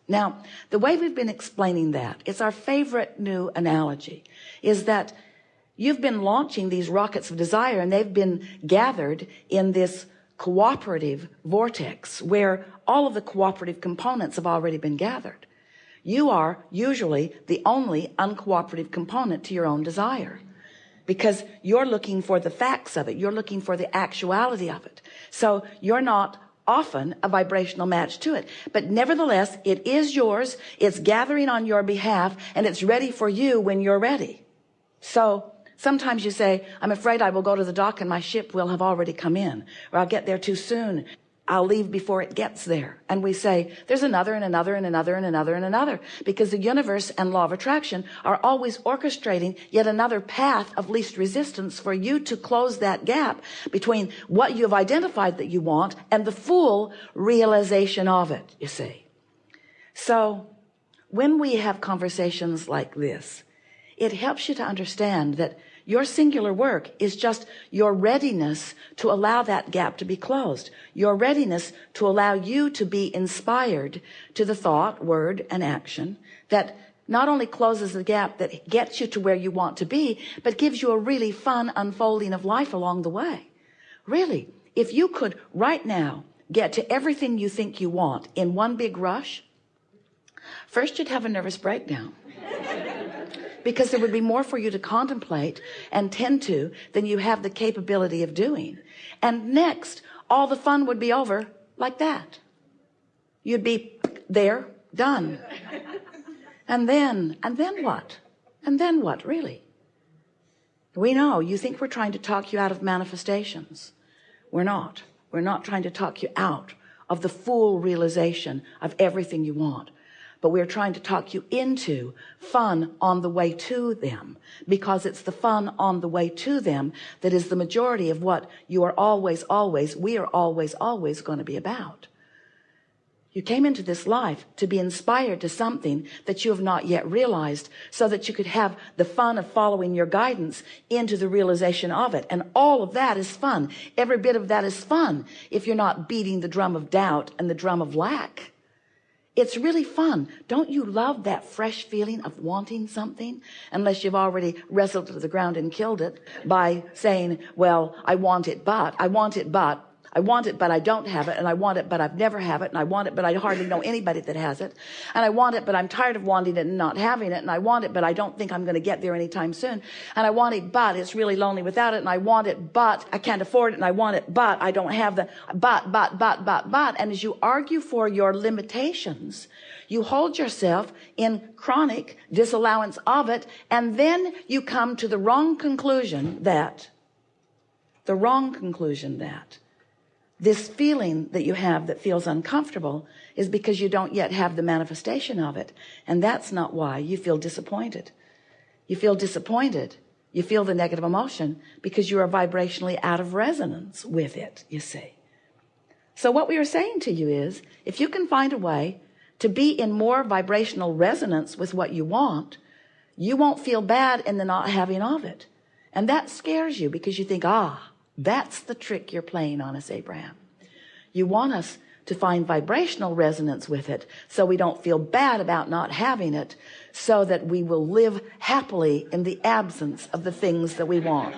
Now, the way we've been explaining that, it's our favorite new analogy, is that you've been launching these rockets of desire, and they've been gathered in this cooperative vortex where all of the cooperative components have already been gathered. You are usually the only uncooperative component to your own desire, because you're looking for the facts of it. You're looking for the actuality of it. So you're not often a vibrational match to it. But nevertheless, it is yours. It's gathering on your behalf, and it's ready for you when you're ready. So sometimes you say, I'm afraid I will go to the dock and my ship will have already come in, or I'll get there too soon. I'll leave before it gets there. And we say, there's another and another and another and another and another, because the universe and law of attraction are always orchestrating yet another path of least resistance for you to close that gap between what you've identified that you want and the full realization of it, you see. So when we have conversations like this, it helps you to understand that your singular work is just your readiness to allow that gap to be closed. Your readiness to allow you to be inspired to the thought, word, and action that not only closes the gap that gets you to where you want to be, but gives you a really fun unfolding of life along the way. Really, if you could right now get to everything you think you want in one big rush, first you'd have a nervous breakdown. Because there would be more for you to contemplate and tend to than you have the capability of doing. And next, all the fun would be over like that. You'd be there, done. And then what? And then what, really? We know you think we're trying to talk you out of manifestations. We're not. We're not trying to talk you out of the full realization of everything you want. But we're trying to talk you into fun on the way to them, because it's the fun on the way to them that is the majority of what you are we are always going to be about. You came into this life to be inspired to something that you have not yet realized, so that you could have the fun of following your guidance into the realization of it. And all of that is fun. Every bit of that is fun if you're not beating the drum of doubt and the drum of lack. It's really fun. Don't you love that fresh feeling of wanting something? Unless you've already wrestled to the ground and killed it by saying, well, I want it, but I don't have it, and I want it, but I've never have it, and I want it, but I hardly know anybody that has it, and I want it, but I'm tired of wanting it and not having it, and I want it, but I don't think I'm going to get there anytime soon, and I want it, but it's really lonely without it, and I want it, but I can't afford it, and I want it, but I don't have the, but, and as you argue for your limitations, you hold yourself in chronic disallowance of it, and then you come to the wrong conclusion that this feeling that you have that feels uncomfortable is because you don't yet have the manifestation of it. And that's not why you feel disappointed. You feel disappointed. You feel the negative emotion because you are vibrationally out of resonance with it, you see. So what we are saying to you is, if you can find a way to be in more vibrational resonance with what you want, you won't feel bad in the not having of it. And that scares you because you think, that's the trick you're playing on us, Abraham. You want us to find vibrational resonance with it so we don't feel bad about not having it, so that we will live happily in the absence of the things that we want.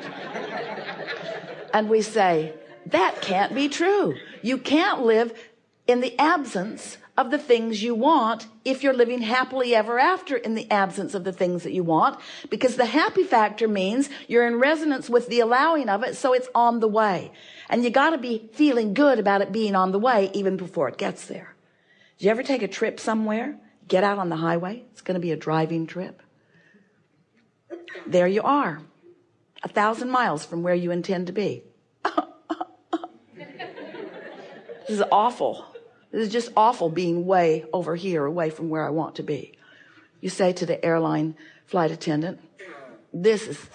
And we say, that can't be true. You can't live in the absence of the things you want if you're living happily ever after in the absence of the things that you want, because the happy factor means you're in resonance with the allowing of it, so it's on the way. And you got to be feeling good about it being on the way even before it gets there. Did you ever take a trip somewhere? Get out on the highway. It's going to be a driving trip. There you are, 1,000 miles from where you intend to be. This is awful. This is just awful being way over here, away from where I want to be. You say to the airline flight attendant,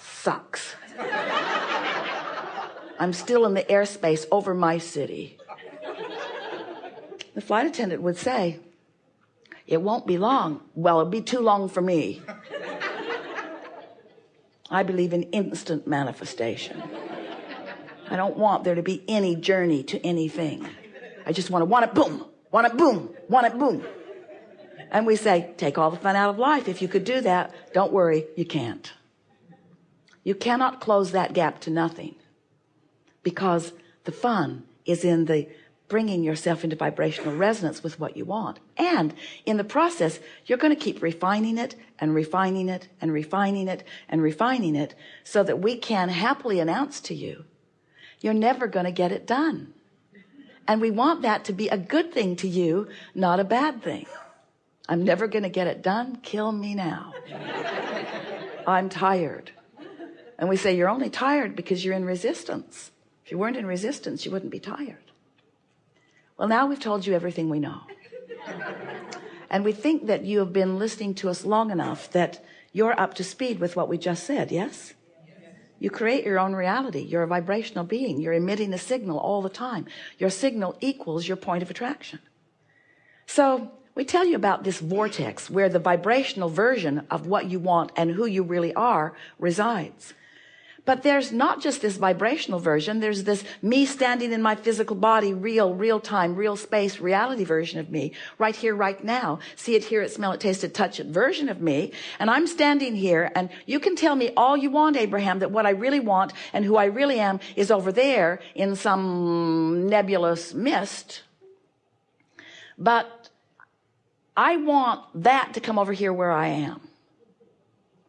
sucks. I'm still in the airspace over my city. The flight attendant would say, it won't be long. Well, it'll be too long for me. I believe in instant manifestation. I don't want there to be any journey to anything. I just want it boom, want it boom, want it boom. And we say, take all the fun out of life. If you could do that, don't worry, you can't. You cannot close that gap to nothing, because the fun is in the bringing yourself into vibrational resonance with what you want. And in the process, you're going to keep refining it and refining it and refining it and refining it, so that we can happily announce to you, you're never going to get it done. And we want that to be a good thing to you, not a bad thing. I'm never going to get it done. Kill me now. I'm tired. And we say, you're only tired because you're in resistance. If you weren't in resistance, you wouldn't be tired. Well, now we've told you everything we know. And we think that you have been listening to us long enough that you're up to speed with what we just said, yes? You create your own reality. You're a vibrational being. You're emitting a signal all the time. Your signal equals your point of attraction. So we tell you about this vortex where the vibrational version of what you want and who you really are resides. But there's not just this vibrational version. There's this me standing in my physical body, real time, real space, reality version of me, right here, right now. See it, hear it, smell it, taste it, touch it version of me. And I'm standing here, and you can tell me all you want, Abraham, that what I really want and who I really am is over there in some nebulous mist. But I want that to come over here where I am.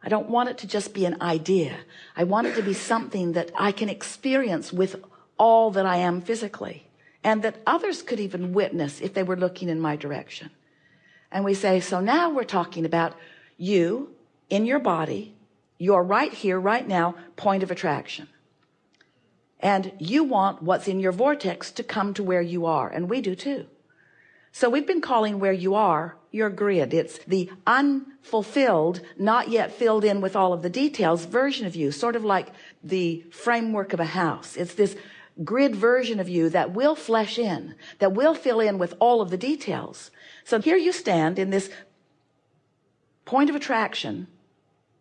I don't want it to just be an idea. I want it to be something that I can experience with all that I am physically, and that others could even witness if they were looking in my direction. And we say, so now we're talking about you in your body, your right here, right now, point of attraction. And you want what's in your vortex to come to where you are, and we do too. So we've been calling where you are your grid. It's the unfulfilled, not yet filled in with all of the details version of you, sort of like the framework of a house. It's this grid version of you that will flesh in, that will fill in with all of the details. So here you stand in this point of attraction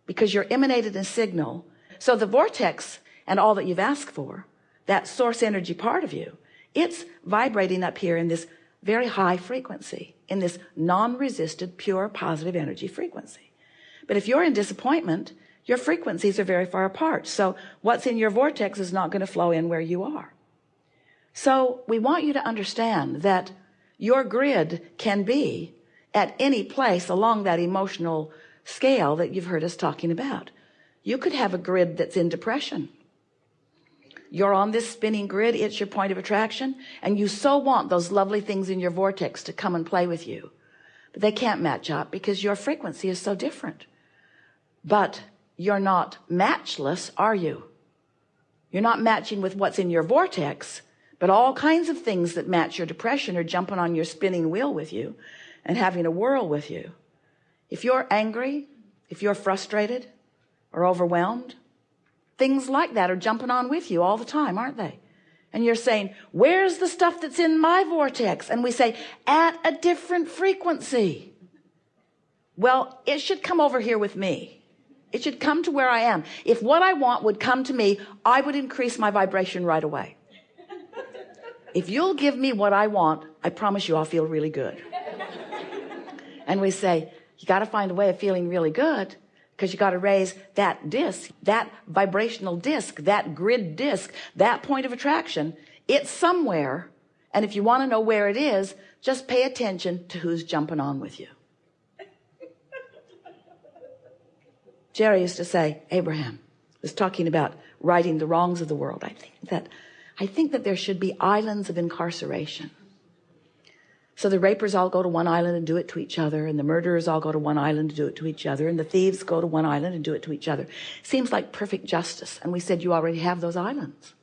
because you're emanated in signal. So the vortex and all that you've asked for, that source energy part of you, it's vibrating up here in this very high frequency, in this non-resisted, pure, positive energy frequency. But if you're in disappointment, your frequencies are very far apart. So what's in your vortex is not going to flow in where you are. So we want you to understand that your grid can be at any place along that emotional scale that you've heard us talking about. You could have a grid that's in depression. You're on this spinning grid, it's your point of attraction, and you so want those lovely things in your vortex to come and play with you. But they can't match up because your frequency is so different. But you're not matchless, are you? You're not matching with what's in your vortex, but all kinds of things that match your depression are jumping on your spinning wheel with you and having a whirl with you. If you're angry, if you're frustrated or overwhelmed, things like that are jumping on with you all the time, aren't they? And you're saying, where's the stuff that's in my vortex? And we say, at a different frequency. Well, it should come over here with me. It should come to where I am. If what I want would come to me, I would increase my vibration right away. If you'll give me what I want, I promise you I'll feel really good. And we say, you got to find a way of feeling really good, because you got to raise that disc, that vibrational disc, that grid disc, that point of attraction. It's somewhere. And if you want to know where it is, just pay attention to who's jumping on with you. Jerry used to say, Abraham was talking about righting the wrongs of the world. I think that there should be islands of incarceration. So the rapers all go to one island and do it to each other, and the murderers all go to one island and do it to each other, and the thieves go to one island and do it to each other. Seems like perfect justice. And we said, you already have those islands.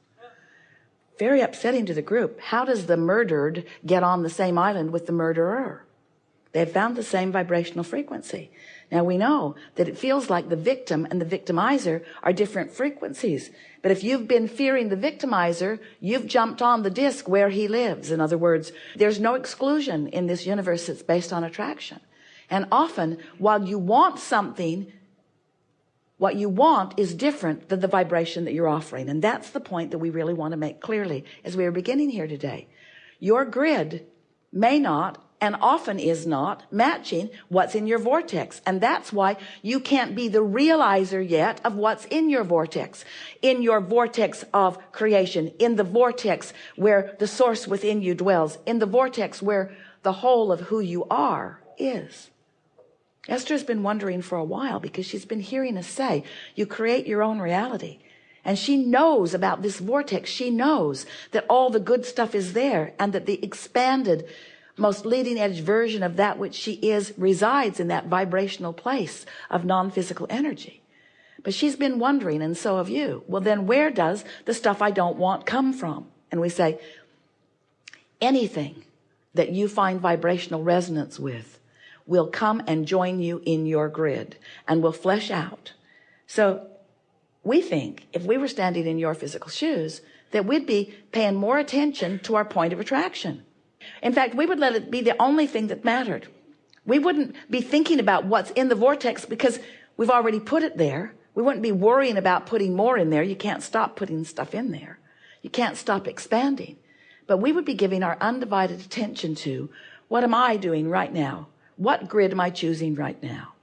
Very upsetting to the group. How does the murdered get on the same island with the murderer? They've found the same vibrational frequency. Now we know that it feels like the victim and the victimizer are different frequencies. But if you've been fearing the victimizer, you've jumped on the disc where he lives. In other words, there's no exclusion in this universe that's based on attraction. And often, while you want something, what you want is different than the vibration that you're offering. And that's the point that we really want to make clearly as we are beginning here today. Your grid may not and often is not matching what's in your vortex. And that's why you can't be the realizer yet of what's in your vortex of creation, in the vortex where the source within you dwells, in the vortex where the whole of who you are is. Esther's been wondering for a while because she's been hearing us say, you create your own reality. And she knows about this vortex. She knows that all the good stuff is there, and that the expanded, most leading edge version of that which she is resides in that vibrational place of non-physical energy. But she's been wondering, and so have you, well, then where does the stuff I don't want come from? And we say, anything that you find vibrational resonance with will come and join you in your grid and will flesh out. So we think if we were standing in your physical shoes, that we'd be paying more attention to our point of attraction. In fact, we would let it be the only thing that mattered. We wouldn't be thinking about what's in the vortex because we've already put it there. We wouldn't be worrying about putting more in there. You can't stop putting stuff in there. You can't stop expanding. But we would be giving our undivided attention to, what am I doing right now? What grid am I choosing right now?